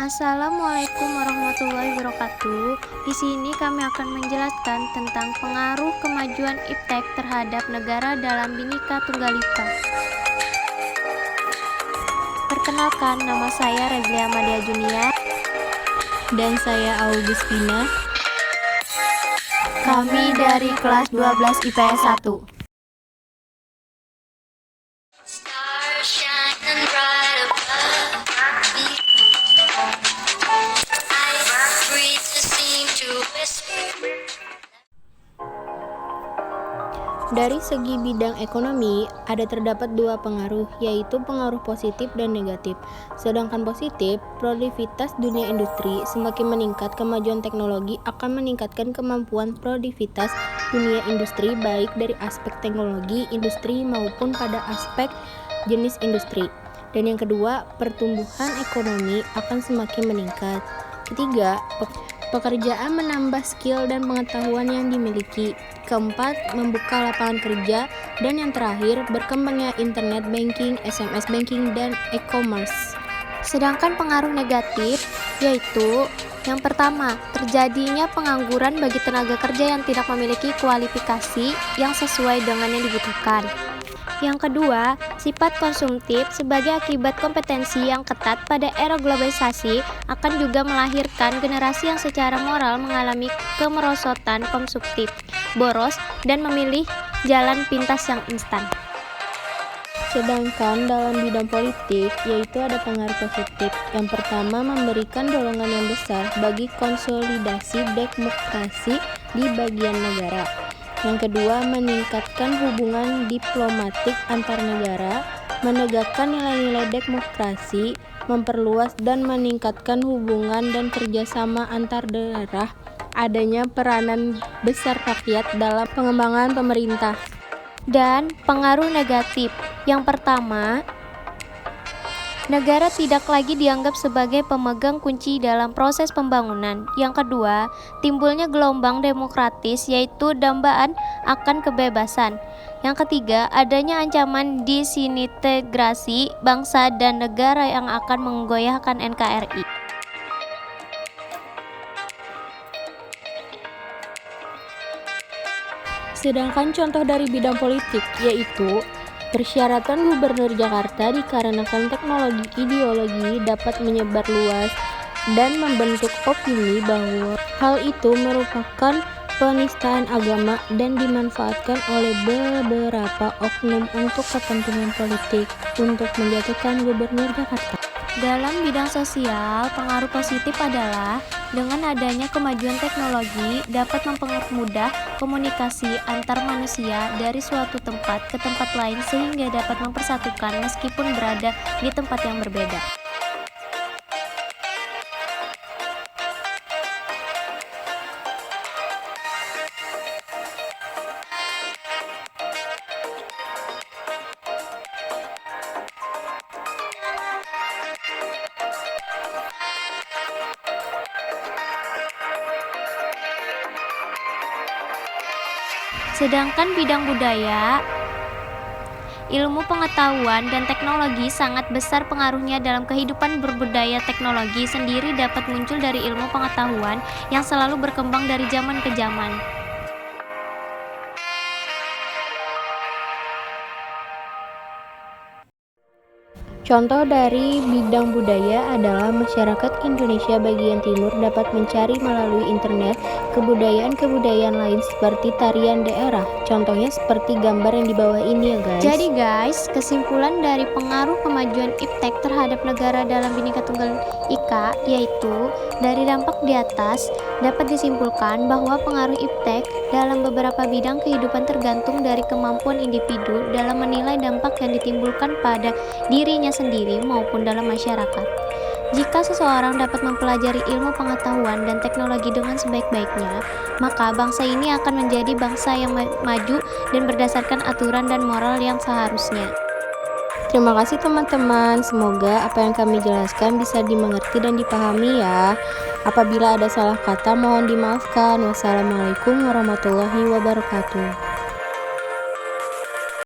Assalamualaikum warahmatullahi wabarakatuh. Di sini kami akan menjelaskan tentang pengaruh kemajuan iptek terhadap negara dalam Bhinneka Tunggal Ika. Perkenalkan, nama saya Rezlia Madia Junia dan saya Augustina. Kami dari kelas 12 IPS 1. Dari segi bidang ekonomi, ada terdapat dua pengaruh, yaitu pengaruh positif dan negatif. Sedangkan positif, produktivitas dunia industri semakin meningkat. Kemajuan teknologi akan meningkatkan kemampuan produktivitas dunia industri, baik dari aspek teknologi industri maupun pada aspek jenis industri. Dan yang kedua, pertumbuhan ekonomi akan semakin meningkat. Ketiga, pekerjaan menambah skill dan pengetahuan yang dimiliki. Keempat, membuka lapangan kerja. Dan yang terakhir, berkembangnya internet banking, SMS banking, dan e-commerce. Sedangkan pengaruh negatif yaitu yang pertama, terjadinya pengangguran bagi tenaga kerja yang tidak memiliki kualifikasi yang sesuai dengan yang dibutuhkan. Yang kedua, sifat konsumtif sebagai akibat kompetensi yang ketat pada era globalisasi akan juga melahirkan generasi yang secara moral mengalami kemerosotan konsumtif, boros, dan memilih jalan pintas yang instan. Sedangkan dalam bidang politik, yaitu ada pengaruh positif. Yang pertama, memberikan dorongan yang besar bagi konsolidasi demokrasi di bagian negara. Yang kedua, meningkatkan hubungan diplomatik antar negara, menegakkan nilai-nilai demokrasi, memperluas dan meningkatkan hubungan dan kerjasama antar daerah, adanya peranan besar rakyat dalam pengembangan pemerintah. Dan pengaruh negatif, yang pertama, negara tidak lagi dianggap sebagai pemegang kunci dalam proses pembangunan. Yang kedua, timbulnya gelombang demokratis yaitu dambaan akan kebebasan. Yang ketiga, adanya ancaman disintegrasi bangsa dan negara yang akan menggoyahkan NKRI. Sedangkan contoh dari bidang politik yaitu persyaratan Gubernur Jakarta dikarenakan teknologi ideologi dapat menyebar luas dan membentuk opini bahwa hal itu merupakan penistaan agama dan dimanfaatkan oleh beberapa oknum untuk kepentingan politik untuk menjatuhkan Gubernur Jakarta. Dalam bidang sosial, pengaruh positif adalah dengan adanya kemajuan teknologi dapat mempermudah komunikasi antar manusia dari suatu tempat ke tempat lain sehingga dapat mempersatukan meskipun berada di tempat yang berbeda. Sedangkan bidang budaya, ilmu pengetahuan dan teknologi sangat besar pengaruhnya dalam kehidupan berbudaya. Teknologi sendiri dapat muncul dari ilmu pengetahuan yang selalu berkembang dari zaman ke zaman. Contoh dari bidang budaya adalah masyarakat Indonesia bagian timur dapat mencari melalui internet kebudayaan-kebudayaan lain seperti tarian daerah. Contohnya seperti gambar yang di bawah ini ya guys. Jadi guys, kesimpulan dari pengaruh kemajuan iptek terhadap negara dalam Bhinneka Tunggal Ika yaitu dari dampak di atas dapat disimpulkan bahwa pengaruh iptek dalam beberapa bidang kehidupan tergantung dari kemampuan individu dalam menilai dampak yang ditimbulkan pada dirinya sendiri maupun dalam masyarakat. Jika seseorang dapat mempelajari ilmu pengetahuan dan teknologi dengan sebaik-baiknya, maka bangsa ini akan menjadi bangsa yang maju dan berdasarkan aturan dan moral yang seharusnya. Terima kasih teman-teman, semoga apa yang kami jelaskan bisa dimengerti dan dipahami ya. Apabila ada salah kata mohon dimaafkan. Wassalamualaikum warahmatullahi wabarakatuh.